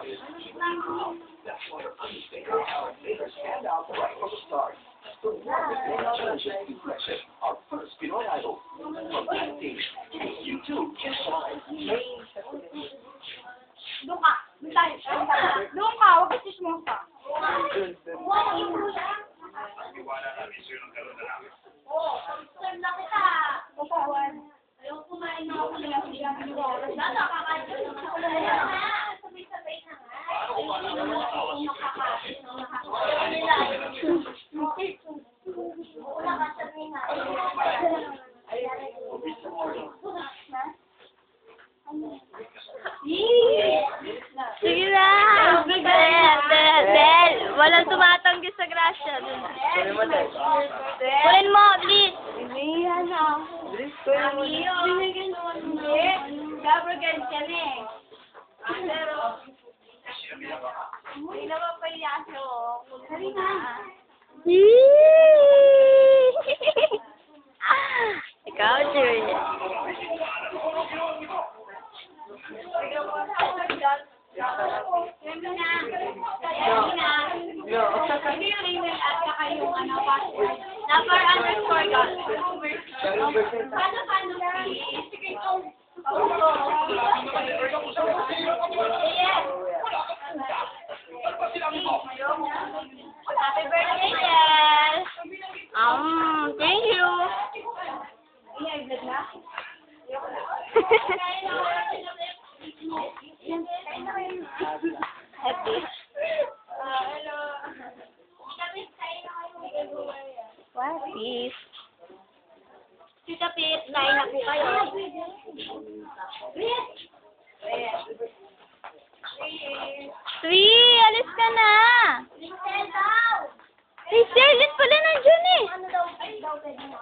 That's why our understatement elevators stand out right from the start. The warmest intelligent impression, our first Pinoy Idol. From 19, you too can shine. Doon ka. Doon tayo. Doon ka. Huwag ka sismosa. Oo. Sir na kita. Ayaw kumain na ako ng nakakain ko ng sabay-sabay na nga. Ayaw makakain ng wala ka sabi nga. Sige na! Bel! Walang tumatanggi sa grasya. Kunin mo, please! Iyan na. Binigyan mo. Gabriel kami. Pero, hindi naman pa yaso. Kali na. Ikaw, Julia. Number underscore God. Paano? Happy birthday, Jess! Thank you. Happy. What is? Tita Pit, kain na po kayo. Sweet, alis ka na. Lisel daw! Hey, Sterling pala nandiyan eh. Ano daw pwede mo?